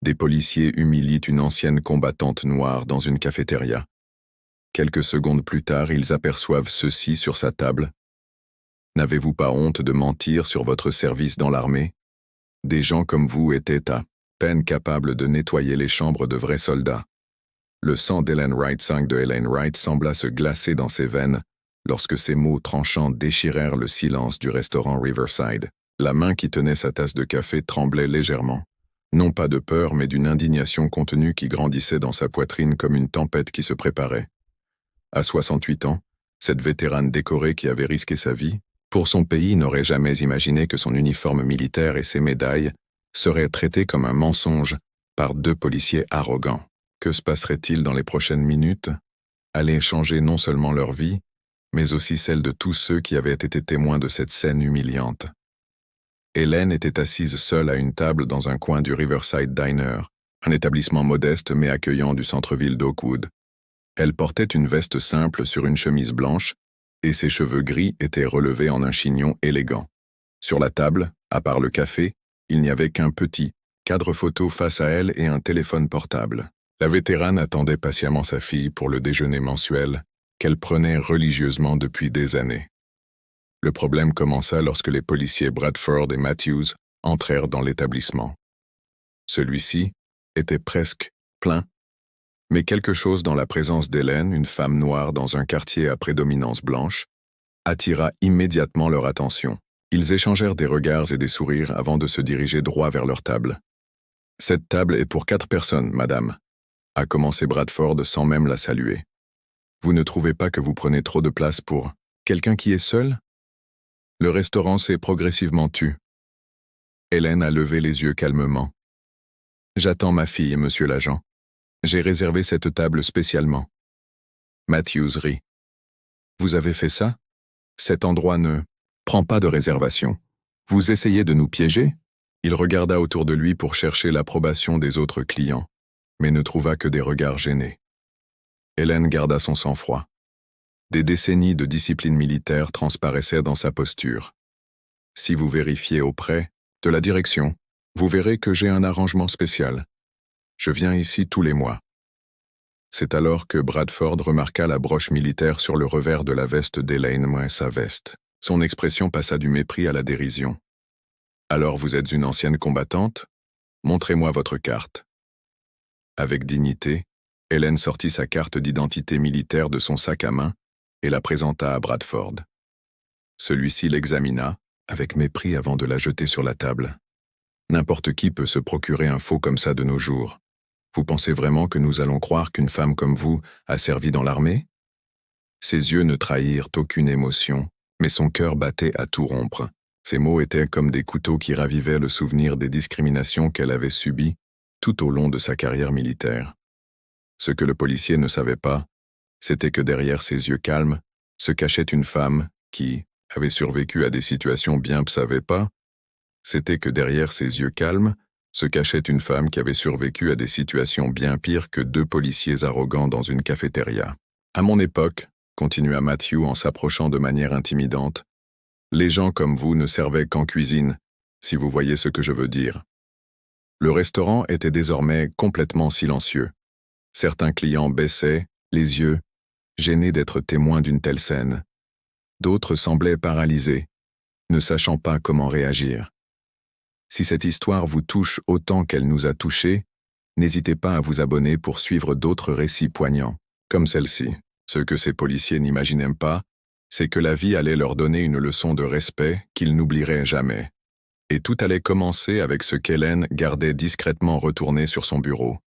Des policiers humilient une ancienne combattante noire dans une cafétéria. Quelques secondes plus tard, ils aperçoivent ceci sur sa table. N'avez-vous pas honte de mentir sur votre service dans l'armée? Des gens comme vous étaient à peine capables de nettoyer les chambres de vrais soldats. Le sang d'Ellen Wright, sang de Ellen Wright sembla se glacer dans ses veines lorsque ces mots tranchants déchirèrent le silence du restaurant Riverside. La main qui tenait sa tasse de café tremblait légèrement. Non pas de peur, mais d'une indignation contenue qui grandissait dans sa poitrine comme une tempête qui se préparait. À 68 ans, cette vétérane décorée qui avait risqué sa vie, pour son pays n'aurait jamais imaginé que son uniforme militaire et ses médailles seraient traités comme un mensonge par deux policiers arrogants. Que se passerait-il dans les prochaines minutes? Allaient changer non seulement leur vie, mais aussi celle de tous ceux qui avaient été témoins de cette scène humiliante. Ellen était assise seule à une table dans un coin du Riverside Diner, un établissement modeste mais accueillant du centre-ville d'Oakwood. Elle portait une veste simple sur une chemise blanche, et ses cheveux gris étaient relevés en un chignon élégant. Sur la table, à part le café, il n'y avait qu'un petit cadre photo face à elle et un téléphone portable. La vétérane attendait patiemment sa fille pour le déjeuner mensuel qu'elle prenait religieusement depuis des années. Le problème commença lorsque les policiers Bradford et Matthews entrèrent dans l'établissement. Celui-ci était presque plein, mais quelque chose dans la présence d'Ellen, une femme noire dans un quartier à prédominance blanche, attira immédiatement leur attention. Ils échangèrent des regards et des sourires avant de se diriger droit vers leur table. « Cette table est pour 4 personnes, madame », a commencé Bradford sans même la saluer. « Vous ne trouvez pas que vous prenez trop de place pour quelqu'un qui est seul ?» Le restaurant s'est progressivement tu. Ellen a levé les yeux calmement. « J'attends ma fille, monsieur l'agent. J'ai réservé cette table spécialement. » Matthews rit. « Vous avez fait ça? Cet endroit ne prend pas de réservation. Vous essayez de nous piéger ?» Il regarda autour de lui pour chercher l'approbation des autres clients, mais ne trouva que des regards gênés. Ellen garda son sang-froid. Des décennies de discipline militaire transparaissaient dans sa posture. « Si vous vérifiez auprès de la direction, vous verrez que j'ai un arrangement spécial. Je viens ici tous les mois. » C'est alors que Bradford remarqua la broche militaire sur le revers de la veste d'Elaine, sa veste. Son expression passa du mépris à la dérision. « Alors vous êtes une ancienne combattante? Montrez-moi votre carte. » Avec dignité, Ellen sortit sa carte d'identité militaire de son sac à main et la présenta à Bradford. Celui-ci l'examina, avec mépris avant de la jeter sur la table. « N'importe qui peut se procurer un faux comme ça de nos jours. Vous pensez vraiment que nous allons croire qu'une femme comme vous a servi dans l'armée ?» Ses yeux ne trahirent aucune émotion, mais son cœur battait à tout rompre. Ces mots étaient comme des couteaux qui ravivaient le souvenir des discriminations qu'elle avait subies tout au long de sa carrière militaire. Ce que le policier ne savait pas, c'était que derrière ses yeux calmes se cachait une femme qui avait survécu à des situations bien savait pas. C'était que derrière ses yeux calmes se cachait une femme qui avait survécu à des situations bien pires que 2 policiers arrogants dans une cafétéria. À mon époque, continua Matthew en s'approchant de manière intimidante, les gens comme vous ne servaient qu'en cuisine, si vous voyez ce que je veux dire. Le restaurant était désormais complètement silencieux. Certains clients baissaient les yeux, gênés d'être témoins d'une telle scène. D'autres semblaient paralysés, ne sachant pas comment réagir. Si cette histoire vous touche autant qu'elle nous a touchés, n'hésitez pas à vous abonner pour suivre d'autres récits poignants, comme celle-ci. Ce que ces policiers n'imaginaient pas, c'est que la vie allait leur donner une leçon de respect qu'ils n'oublieraient jamais. Et tout allait commencer avec ce qu'Ellen gardait discrètement retourné sur son bureau.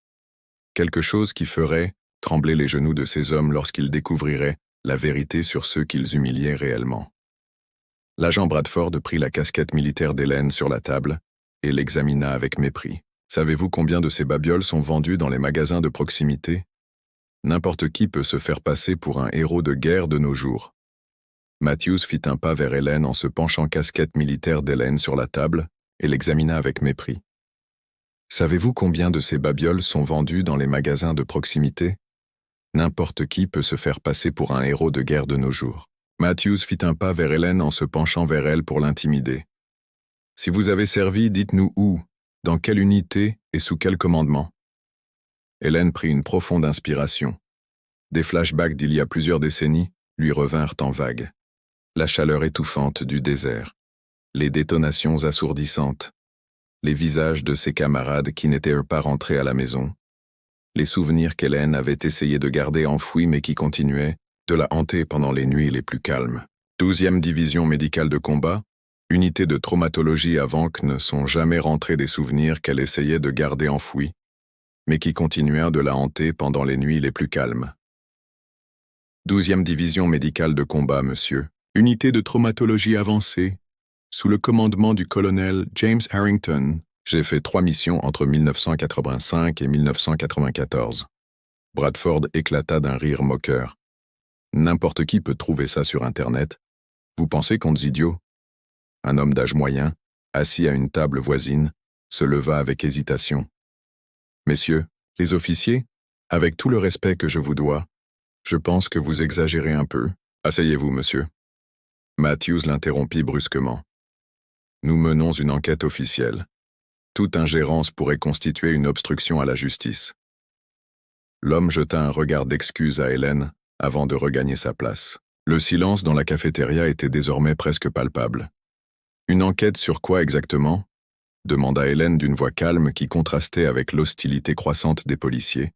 Quelque chose qui ferait trembler les genoux de ces hommes lorsqu'ils découvriraient la vérité sur ceux qu'ils humiliaient réellement. L'agent Bradford prit la casquette militaire d'Ellen sur la table et l'examina avec mépris. « Savez-vous combien de ces babioles sont vendues dans les magasins de proximité? N'importe qui peut se faire passer pour un héros de guerre de nos jours. » Matthews fit un pas vers Ellen en se penchant casquette militaire d'Ellen sur la table et l'examina avec mépris. « Savez-vous combien de ces babioles sont vendues dans les magasins de proximité? N'importe qui peut se faire passer pour un héros de guerre de nos jours. » Matthews fit un pas vers Ellen en se penchant vers elle pour l'intimider. « Si vous avez servi, dites-nous où, dans quelle unité Et sous quel commandement? Hélène prit une profonde inspiration. Des flashbacks d'il y a plusieurs décennies lui revinrent en vague. La chaleur étouffante du désert, les détonations assourdissantes, les visages de ses camarades qui n'étaient pas rentrés à la maison, les souvenirs qu'Hélène avait essayé de garder enfouis mais qui continuaient de la hanter pendant les nuits les plus calmes. 12e division médicale de combat, unité de traumatologie à Vanques ne sont jamais rentrés des souvenirs qu'elle essayait de garder enfouis, mais qui continuèrent de la hanter pendant les nuits les plus calmes. 12e division médicale de combat, monsieur. Unité de traumatologie avancée, sous le commandement du colonel James Harrington. J'ai fait 3 missions entre 1985 et 1994. Bradford éclata d'un rire moqueur. N'importe qui peut trouver ça sur Internet. Vous pensez qu'on est idiot? Un homme d'âge moyen, assis à une table voisine, se leva avec hésitation. Messieurs, les officiers, avec tout le respect que je vous dois, je pense que vous exagérez un peu. Asseyez-vous, monsieur. Matthews l'interrompit brusquement. Nous menons une enquête officielle. Toute ingérence pourrait constituer une obstruction à la justice. L'homme jeta un regard d'excuse à Hélène avant de regagner sa place. Le silence dans la cafétéria était désormais presque palpable. Une enquête sur quoi exactement? Demanda Hélène d'une voix calme qui contrastait avec l'hostilité croissante des policiers.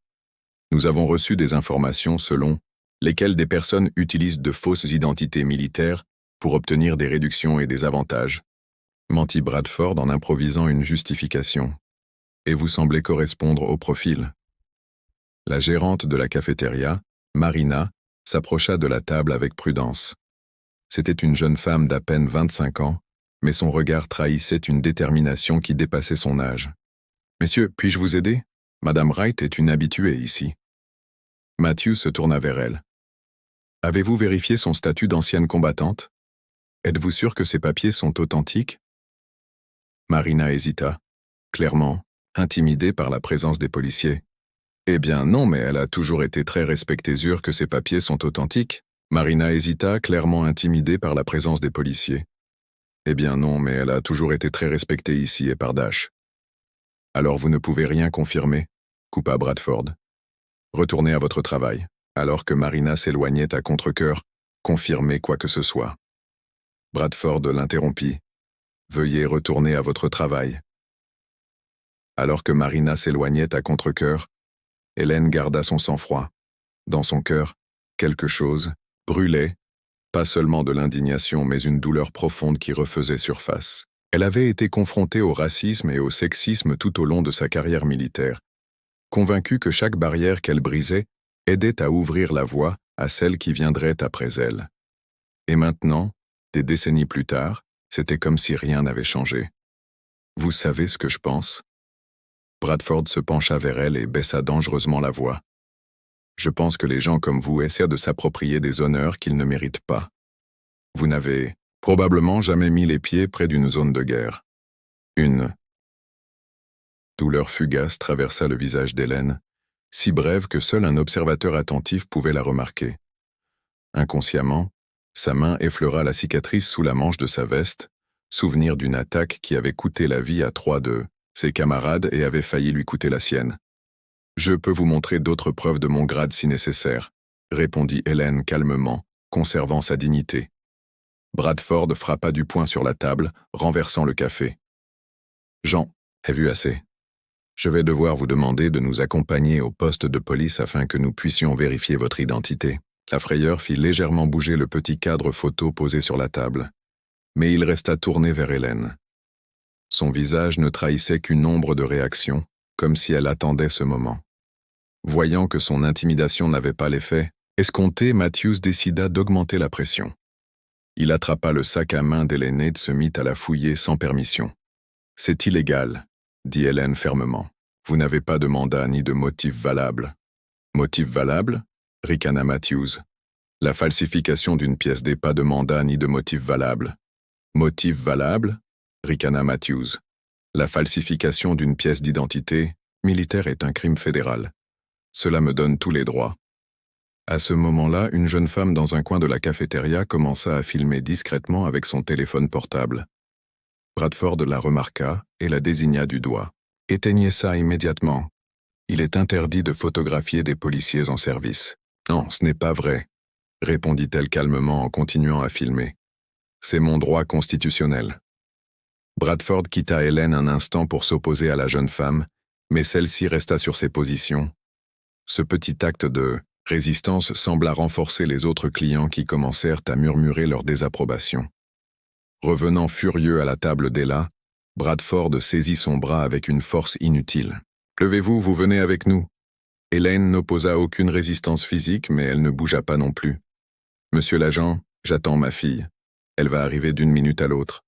Nous avons reçu des informations selon lesquelles des personnes utilisent de fausses identités militaires pour obtenir des réductions et des avantages. Mentit Bradford en improvisant une justification. Et vous semblez correspondre au profil. La gérante de la cafétéria, Marina, s'approcha de la table avec prudence. C'était une jeune femme d'à peine 25 ans, mais son regard trahissait une détermination qui dépassait son âge. « Messieurs, puis-je vous aider? Madame Wright est une habituée ici. » Matthew se tourna vers elle. « Avez-vous vérifié son statut d'ancienne combattante? Êtes-vous sûr que ces papiers sont authentiques? » Marina hésita, clairement, intimidée par la présence des policiers. « Eh bien non, mais elle a toujours été très respectée sûre que ces papiers sont authentiques. » Marina hésita, clairement intimidée par la présence des policiers. « Eh bien non, mais elle a toujours été très respectée ici et par Dash. »« Alors vous ne pouvez rien confirmer, » coupa Bradford. « Retournez à votre travail. » Alors que Marina s'éloignait à contre-cœur, confirmez quoi que ce soit. Bradford l'interrompit. « Veuillez retourner à votre travail. » Alors que Marina s'éloignait à contre-cœur, Hélène garda son sang-froid. Dans son cœur, quelque chose brûlait, pas seulement de l'indignation mais une douleur profonde qui refaisait surface. Elle avait été confrontée au racisme et au sexisme tout au long de sa carrière militaire, convaincue que chaque barrière qu'elle brisait aidait à ouvrir la voie à celle qui viendrait après elle. Et maintenant, des décennies plus tard, c'était comme si rien n'avait changé. « Vous savez ce que je pense ?» Bradford se pencha vers elle et baissa dangereusement la voix. « Je pense que les gens comme vous essaient de s'approprier des honneurs qu'ils ne méritent pas. Vous n'avez probablement jamais mis les pieds près d'une zone de guerre. » Une douleur fugace traversa le visage d'Hélène, si brève que seul un observateur attentif pouvait la remarquer. Inconsciemment, sa main effleura la cicatrice sous la manche de sa veste, souvenir d'une attaque qui avait coûté la vie à 3 de ses camarades et avait failli lui coûter la sienne. « Je peux vous montrer d'autres preuves de mon grade si nécessaire, » répondit Hélène calmement, conservant sa dignité. Bradford frappa du poing sur la table, renversant le café. « Jean, j'ai vu assez. Je vais devoir vous demander de nous accompagner au poste de police afin que nous puissions vérifier votre identité. » La frayeur fit légèrement bouger le petit cadre photo posé sur la table, mais il resta tourné vers Hélène. Son visage ne trahissait qu'une ombre de réaction, comme si elle attendait ce moment. Voyant que son intimidation n'avait pas l'effet escompté, Matthews décida d'augmenter la pression. Il attrapa le sac à main d'Hélène et se mit à la fouiller sans permission. « C'est illégal, » dit Hélène fermement. « Vous n'avez pas de mandat ni de motif valable. »« Motif valable ?» ricana Matthews. « La falsification d'une pièce n'est pas de mandat ni de motif valable. »« Motif valable ?» ricana Matthews. « La falsification d'une pièce d'identité militaire est un crime fédéral. Cela me donne tous les droits. » À ce moment-là, une jeune femme dans un coin de la cafétéria commença à filmer discrètement avec son téléphone portable. Bradford la remarqua et la désigna du doigt. Éteignez ça immédiatement. Il est interdit de photographier des policiers en service. Non, ce n'est pas vrai, répondit-elle calmement en continuant à filmer. C'est mon droit constitutionnel. Bradford quitta Hélène un instant pour s'opposer à la jeune femme, mais celle-ci resta sur ses positions. Ce petit acte de résistance sembla renforcer les autres clients qui commencèrent à murmurer leur désapprobation. Revenant furieux à la table d'Ella, Bradford saisit son bras avec une force inutile. « Levez-vous, vous venez avec nous. » Hélène n'opposa aucune résistance physique, mais elle ne bougea pas non plus. « Monsieur l'agent, j'attends ma fille. Elle va arriver d'une minute à l'autre. »«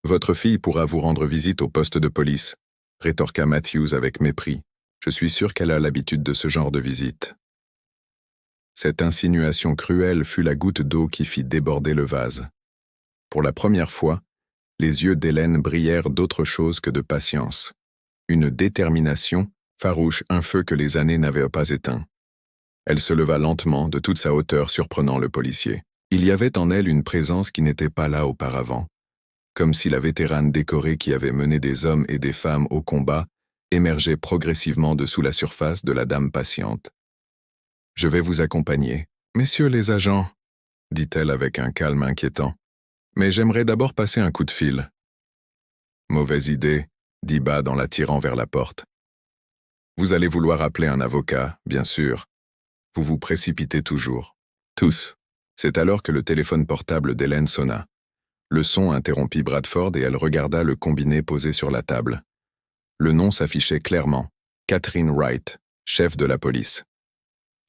Votre fille pourra vous rendre visite au poste de police, » rétorqua Matthews avec mépris. « Je suis sûr qu'elle a l'habitude de ce genre de visite. » Cette insinuation cruelle fut la goutte d'eau qui fit déborder le vase. Pour la première fois, les yeux d'Hélène brillèrent d'autre chose que de patience. Une détermination, farouche, un feu que les années n'avaient pas éteint. Elle se leva lentement, de toute sa hauteur, surprenant le policier. Il y avait en elle une présence qui n'était pas là auparavant, comme si la vétérane décorée qui avait mené des hommes et des femmes au combat émergeait progressivement de sous la surface de la dame patiente. « Je vais vous accompagner, messieurs les agents, » dit-elle avec un calme inquiétant. « Mais j'aimerais d'abord passer un coup de fil. »« Mauvaise idée, » dit Bad en la tirant vers la porte. « Vous allez vouloir appeler un avocat, bien sûr. Vous vous précipitez toujours. Tous. » C'est alors que le téléphone portable d'Hélène sonna. Le son interrompit Bradford et elle regarda le combiné posé sur la table. Le nom s'affichait clairement. Catherine Wright, chef de la police.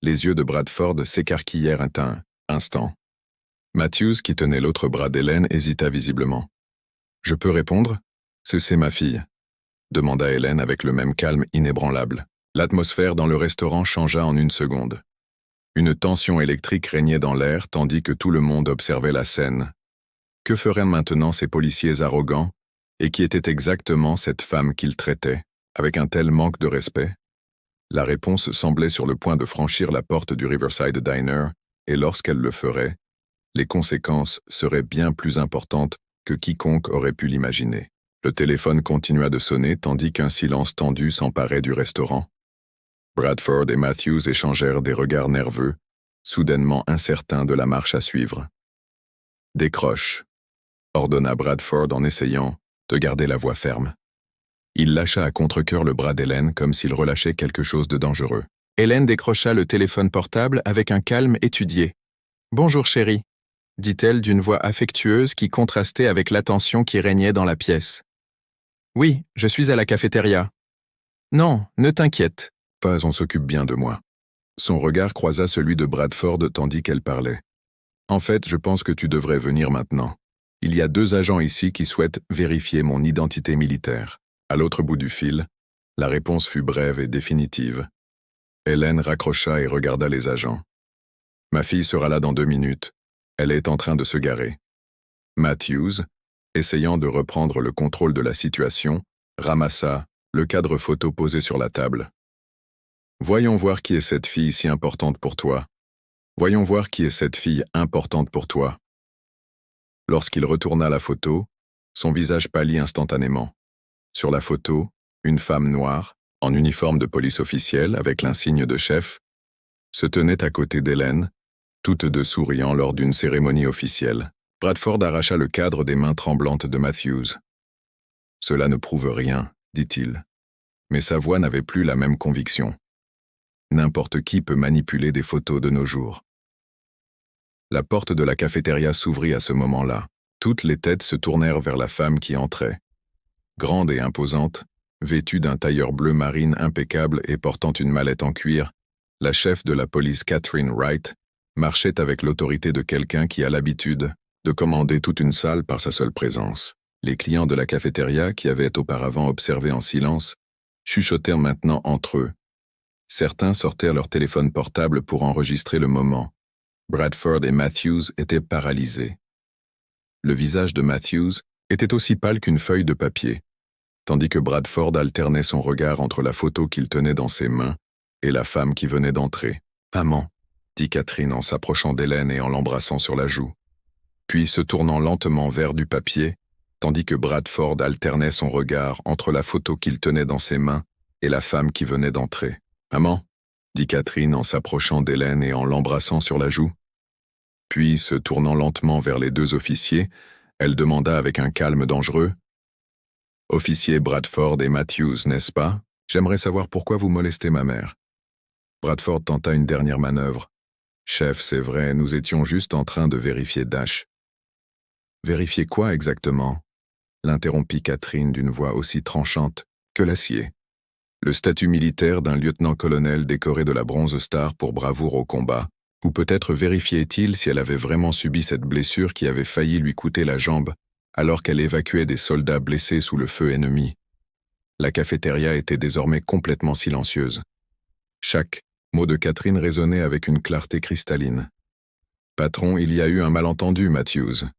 Les yeux de Bradford s'écarquillèrent un instant. Matthews, qui tenait l'autre bras d'Hélène, hésita visiblement. « Je peux répondre ? C'est ma fille, » demanda Hélène avec le même calme inébranlable. L'atmosphère dans le restaurant changea en une seconde. Une tension électrique régnait dans l'air tandis que tout le monde observait la scène. Que feraient maintenant ces policiers arrogants, et qui était exactement cette femme qu'ils traitaient, avec un tel manque de respect? La réponse semblait sur le point de franchir la porte du Riverside Diner, et lorsqu'elle le ferait, les conséquences seraient bien plus importantes que quiconque aurait pu l'imaginer. Le téléphone continua de sonner tandis qu'un silence tendu s'emparait du restaurant. Bradford et Matthews échangèrent des regards nerveux, soudainement incertains de la marche à suivre. « Décroche », ordonna Bradford en essayant de garder la voix ferme. Il lâcha à contre-cœur le bras d'Hélène comme s'il relâchait quelque chose de dangereux. Hélène décrocha le téléphone portable avec un calme étudié. « Bonjour chérie », dit-elle d'une voix affectueuse qui contrastait avec l'attention qui régnait dans la pièce. « Oui, je suis à la cafétéria. »« Non, ne t'inquiète. » « Pas, on s'occupe bien de moi. » Son regard croisa celui de Bradford tandis qu'elle parlait. « En fait, je pense que tu devrais venir maintenant. Il y a 2 agents ici qui souhaitent vérifier mon identité militaire. » À l'autre bout du fil, la réponse fut brève et définitive. Hélène raccrocha et regarda les agents. « Ma fille sera là dans 2 minutes. Elle est en train de se garer. » Matthews, essayant de reprendre le contrôle de la situation, ramassa le cadre photo posé sur la table. « Voyons voir qui est cette fille si importante pour toi. Voyons voir qui est cette fille importante pour toi. » Lorsqu'il retourna la photo, son visage pâlit instantanément. Sur la photo, une femme noire, en uniforme de police officielle avec l'insigne de chef, se tenait à côté d'Hélène, toutes deux souriant lors d'une cérémonie officielle. Bradford arracha le cadre des mains tremblantes de Matthews. « Cela ne prouve rien, dit-il. » Mais sa voix n'avait plus la même conviction. N'importe qui peut manipuler des photos de nos jours. La porte de la cafétéria s'ouvrit à ce moment-là. Toutes les têtes se tournèrent vers la femme qui entrait. Grande et imposante, vêtue d'un tailleur bleu marine impeccable et portant une mallette en cuir, la chef de la police Catherine Wright marchait avec l'autorité de quelqu'un qui a l'habitude de commander toute une salle par sa seule présence. Les clients de la cafétéria, qui avaient auparavant observé en silence, chuchotèrent maintenant entre eux. Certains sortèrent leur téléphone portable pour enregistrer le moment. Bradford et Matthews étaient paralysés. Le visage de Matthews était aussi pâle qu'une feuille de papier, tandis que Bradford alternait son regard entre la photo qu'il tenait dans ses mains et la femme qui venait d'entrer. « Maman », dit Catherine en s'approchant d'Hélène et en l'embrassant sur la joue. Puis, se tournant lentement vers du papier, tandis que Bradford alternait son regard entre la photo qu'il tenait dans ses mains et la femme qui venait d'entrer. « Maman ?» dit Catherine en s'approchant d'Hélène et en l'embrassant sur la joue. Puis, se tournant lentement vers les deux officiers, elle demanda avec un calme dangereux « Officiers Bradford et Matthews, n'est-ce pas? J'aimerais savoir pourquoi vous molestez ma mère. » Bradford tenta une dernière manœuvre. « Chef, c'est vrai, nous étions juste en train de vérifier Dash. »« Vérifier quoi exactement ?» l'interrompit Catherine d'une voix aussi tranchante que l'acier. « Le statut militaire d'un lieutenant-colonel décoré de la Bronze Star pour bravoure au combat. Ou peut-être vérifiait-il si elle avait vraiment subi cette blessure qui avait failli lui coûter la jambe alors qu'elle évacuait des soldats blessés sous le feu ennemi. » La cafétéria était désormais complètement silencieuse. Chaque mot de Catherine résonnait avec une clarté cristalline. « Patron, il y a eu un malentendu, Matthews. »«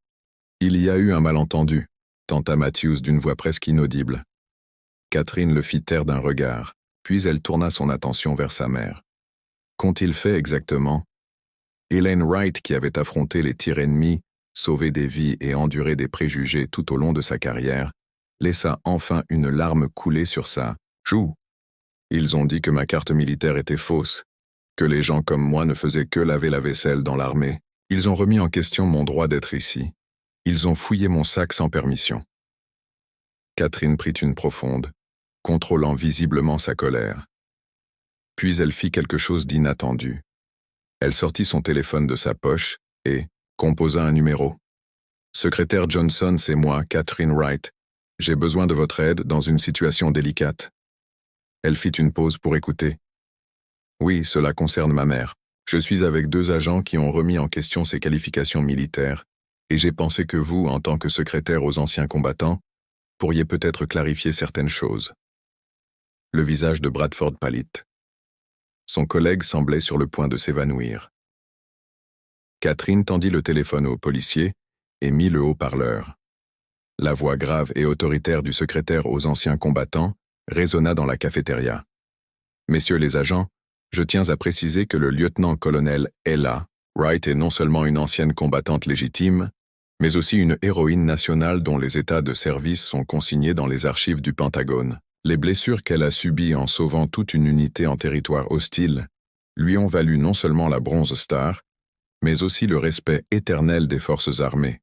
Il y a eu un malentendu », tenta Matthews d'une voix presque inaudible. Catherine le fit taire d'un regard, puis elle tourna son attention vers sa mère. Qu'ont-ils fait exactement? Hélène Wright, qui avait affronté les tirs ennemis, sauvé des vies et enduré des préjugés tout au long de sa carrière, laissa enfin une larme couler sur sa joue. Ils ont dit que ma carte militaire était fausse, que les gens comme moi ne faisaient que laver la vaisselle dans l'armée. Ils ont remis en question mon droit d'être ici. Ils ont fouillé mon sac sans permission. Catherine prit une profonde, contrôlant visiblement sa colère. Puis elle fit quelque chose d'inattendu. Elle sortit son téléphone de sa poche et composa un numéro. « Secrétaire Johnson, c'est moi, Catherine Wright. J'ai besoin de votre aide dans une situation délicate. » Elle fit une pause pour écouter. « Oui, cela concerne ma mère. Je suis avec 2 agents qui ont remis en question ses qualifications militaires, et j'ai pensé que vous, en tant que secrétaire aux anciens combattants, pourriez peut-être clarifier certaines choses. » Le visage de Bradford pâlit. Son collègue semblait sur le point de s'évanouir. Catherine tendit le téléphone au policier et mit le haut-parleur. La voix grave et autoritaire du secrétaire aux anciens combattants résonna dans la cafétéria. « Messieurs les agents, je tiens à préciser que le lieutenant-colonel Ella Wright est non seulement une ancienne combattante légitime, mais aussi une héroïne nationale dont les états de service sont consignés dans les archives du Pentagone. Les blessures qu'elle a subies en sauvant toute une unité en territoire hostile lui ont valu non seulement la Bronze Star, mais aussi le respect éternel des forces armées.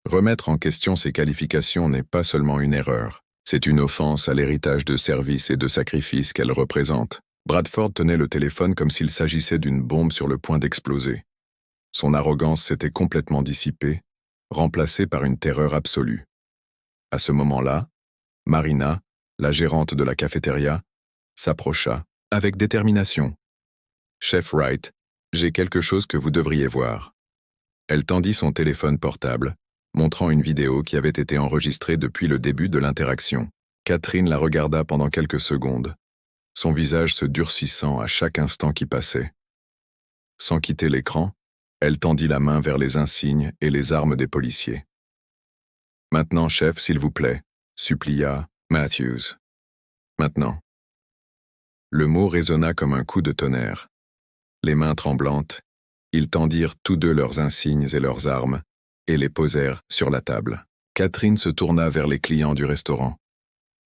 Remettre en question ses qualifications n'est pas seulement une erreur, c'est une offense à l'héritage de service et de sacrifice qu'elle représente. » Bradford tenait le téléphone comme s'il s'agissait d'une bombe sur le point d'exploser. Son arrogance s'était complètement dissipée, remplacée par une terreur absolue. À ce moment-là, Marina, la gérante de la cafétéria, s'approcha avec détermination. « Chef Wright, j'ai quelque chose que vous devriez voir. » Elle tendit son téléphone portable, montrant une vidéo qui avait été enregistrée depuis le début de l'interaction. Catherine la regarda pendant quelques secondes, son visage se durcissant à chaque instant qui passait. Sans quitter l'écran, elle tendit la main vers les insignes et les armes des policiers. « Maintenant, chef, s'il vous plaît, » supplia Matthews. « Maintenant. » Le mot résonna comme un coup de tonnerre. Les mains tremblantes, ils tendirent tous deux leurs insignes et leurs armes et les posèrent sur la table. Catherine se tourna vers les clients du restaurant.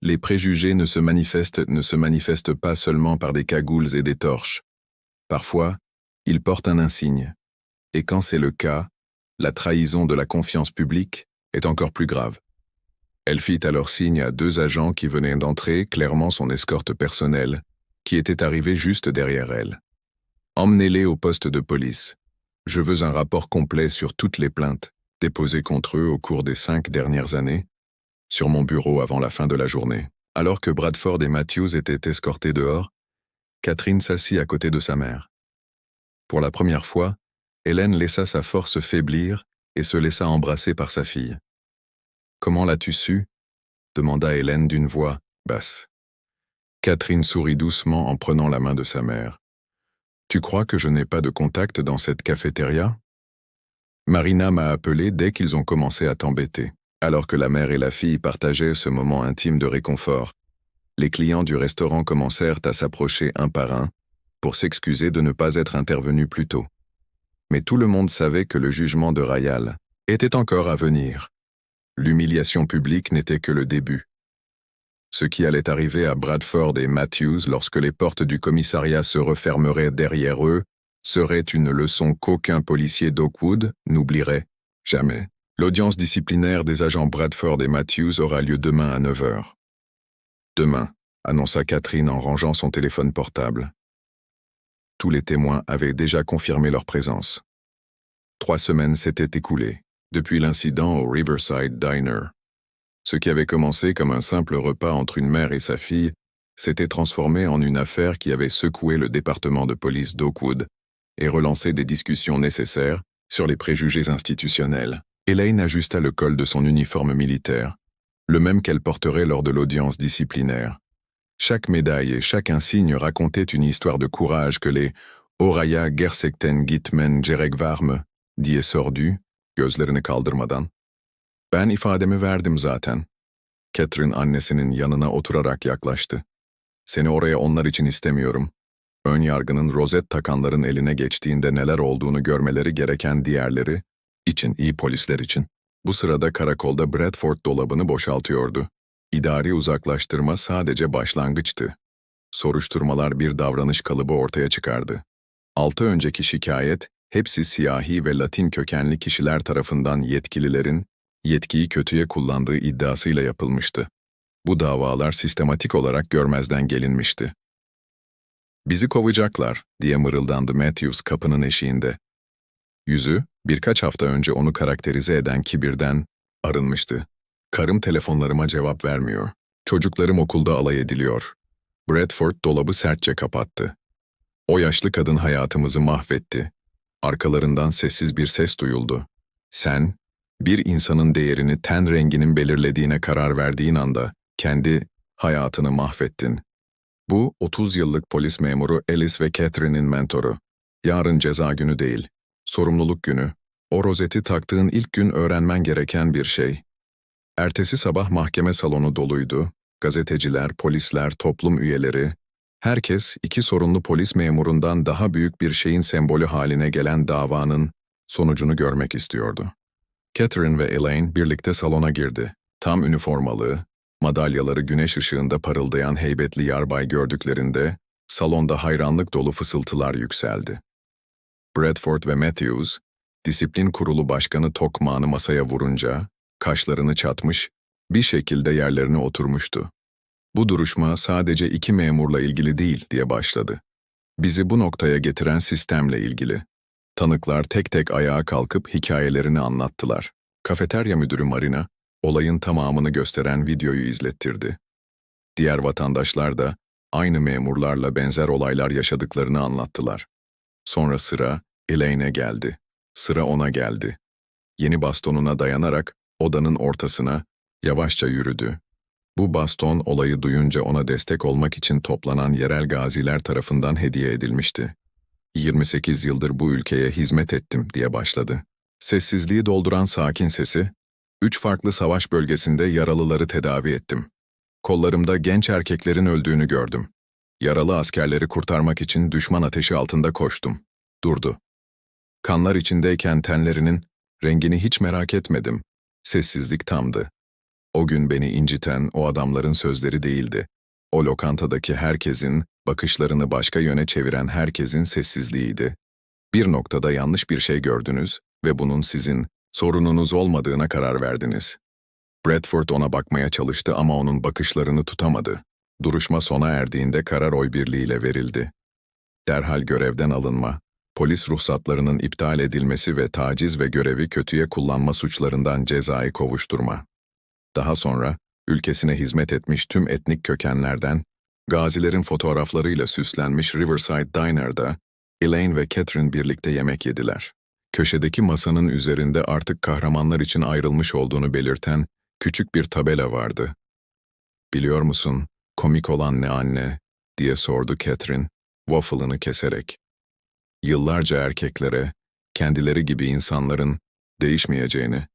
Les préjugés ne se manifestent pas seulement par des cagoules et des torches. Parfois, ils portent un insigne. Et quand c'est le cas, la trahison de la confiance publique est encore plus grave. Elle fit alors signe à 2 agents qui venaient d'entrer, clairement son escorte personnelle, qui était arrivé juste derrière elle. « Emmenez-les au poste de police. Je veux un rapport complet sur toutes les plaintes déposées contre eux au cours des 5 dernières années, sur mon bureau avant la fin de la journée. » Alors que Bradford et Matthews étaient escortés dehors, Catherine s'assit à côté de sa mère. Pour la première fois, Hélène laissa sa force faiblir et se laissa embrasser par sa fille. « Comment l'as-tu su ?» demanda Hélène d'une voix basse. Catherine sourit doucement en prenant la main de sa mère. « Tu crois que je n'ai pas de contact dans cette cafétéria ? Marina m'a appelé dès qu'ils ont commencé à t'embêter. » Alors que la mère et la fille partageaient ce moment intime de réconfort, les clients du restaurant commencèrent à s'approcher un par un pour s'excuser de ne pas être intervenus plus tôt. Mais tout le monde savait que le jugement de Rayal était encore à venir. L'humiliation publique n'était que le début. Ce qui allait arriver à Bradford et Matthews lorsque les portes du commissariat se refermeraient derrière eux serait une leçon qu'aucun policier d'Oakwood n'oublierait jamais. L'audience disciplinaire des agents Bradford et Matthews aura lieu demain à 9 heures. Demain, annonça Catherine en rangeant son téléphone portable. Tous les témoins avaient déjà confirmé leur présence. 3 semaines s'étaient écoulées, depuis l'incident au Riverside Diner. Ce qui avait commencé comme un simple repas entre une mère et sa fille s'était transformé en une affaire qui avait secoué le département de police d'Oakwood et relancé des discussions nécessaires sur les préjugés institutionnels. Elaine ajusta le col de son uniforme militaire, le même qu'elle porterait lors de l'audience disciplinaire. Chaque médaille et chaque insigne racontait une histoire de courage que les "Oraya gerçekten gitmen gerek var mı?" diye sordu, gözlerini kaldırmadan. "Ben ifademi verdim zaten." Catherine annesinin yanına oturarak yaklaştı. "Seni oraya onlar için istemiyorum. Ön yargının rozet takanların eline geçtiğinde neler olduğunu görmeleri gereken diğerleri için, iyi polisler için." Bu sırada karakolda Bradford dolabını boşaltıyordu. İdari uzaklaştırma sadece başlangıçtı. Soruşturmalar bir davranış kalıbı ortaya çıkardı. 6 önceki şikayet, hepsi siyahi ve Latin kökenli kişiler tarafından yetkililerin yetkiyi kötüye kullandığı iddiasıyla yapılmıştı. Bu davalar sistematik olarak görmezden gelinmişti. "Bizi kovacaklar," diye mırıldandı Matthews kapının eşiğinde. Yüzü, birkaç hafta önce onu karakterize eden kibirden arınmıştı. "Karım telefonlarıma cevap vermiyor. Çocuklarım okulda alay ediliyor." Bradford dolabı sertçe kapattı. "O yaşlı kadın hayatımızı mahvetti." Arkalarından sessiz bir ses duyuldu. "Sen, bir insanın değerini ten renginin belirlediğine karar verdiğin anda kendi hayatını mahvettin." Bu, 30 yıllık polis memuru Alice ve Catherine'in mentoru. Yarın ceza günü değil, sorumluluk günü. O rozeti taktığın ilk gün öğrenmen gereken bir şey. Ertesi sabah mahkeme salonu doluydu. Gazeteciler, polisler, toplum üyeleri, herkes 2 sorunlu polis memurundan daha büyük bir şeyin sembolü haline gelen davanın sonucunu görmek istiyordu. Catherine ve Elaine birlikte salona girdi. Tam üniformalı, madalyaları güneş ışığında parıldayan heybetli yarbay gördüklerinde salonda hayranlık dolu fısıltılar yükseldi. Bradford ve Matthews, disiplin kurulu başkanı tokmağını masaya vurunca, kaşlarını çatmış, bir şekilde yerlerine oturmuştu. "Bu duruşma sadece 2 memurla ilgili değil," diye başladı. "Bizi bu noktaya getiren sistemle ilgili." Tanıklar tek tek ayağa kalkıp hikayelerini anlattılar. Kafeterya müdürü Marina, olayın tamamını gösteren videoyu izlettirdi. Diğer vatandaşlar da aynı memurlarla benzer olaylar yaşadıklarını anlattılar. Sonra sıra Elaine'e geldi. Sıra ona geldi. Yeni bastonuna dayanarak odanın ortasına yavaşça yürüdü. Bu baston olayı duyunca ona destek olmak için toplanan yerel gaziler tarafından hediye edilmişti. "28 yıldır bu ülkeye hizmet ettim," diye başladı. Sessizliği dolduran sakin sesi, "3 farklı savaş bölgesinde yaralıları tedavi ettim. Kollarımda genç erkeklerin öldüğünü gördüm. Yaralı askerleri kurtarmak için düşman ateşi altında koştum." Durdu. "Kanlar içindeyken tenlerinin rengini hiç merak etmedim." Sessizlik tamdı. O gün beni inciten o adamların sözleri değildi. O lokantadaki herkesin, bakışlarını başka yöne çeviren herkesin sessizliğiydi. Bir noktada yanlış bir şey gördünüz ve bunun sizin sorununuz olmadığına karar verdiniz. Bradford ona bakmaya çalıştı ama onun bakışlarını tutamadı. Duruşma sona erdiğinde karar oy birliğiyle verildi. Derhal görevden alınma, polis ruhsatlarının iptal edilmesi ve taciz ve görevi kötüye kullanma suçlarından cezai kovuşturma. Daha sonra, ülkesine hizmet etmiş tüm etnik kökenlerden, gazilerin fotoğraflarıyla süslenmiş Riverside Diner'da, Elaine ve Catherine birlikte yemek yediler. Köşedeki masanın üzerinde artık kahramanlar için ayrılmış olduğunu belirten küçük bir tabela vardı. "Biliyor musun, komik olan ne anne?" diye sordu Catherine, waffle'ını keserek. "Yıllarca erkeklere, kendileri gibi insanların değişmeyeceğini,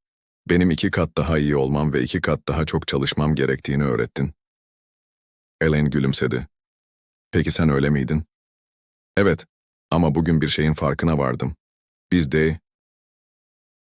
benim 2 kat daha iyi olmam ve 2 kat daha çok çalışmam gerektiğini öğrettin." Elaine gülümsedi. "Peki sen öyle miydin?" "Evet, ama bugün bir şeyin farkına vardım. Biz de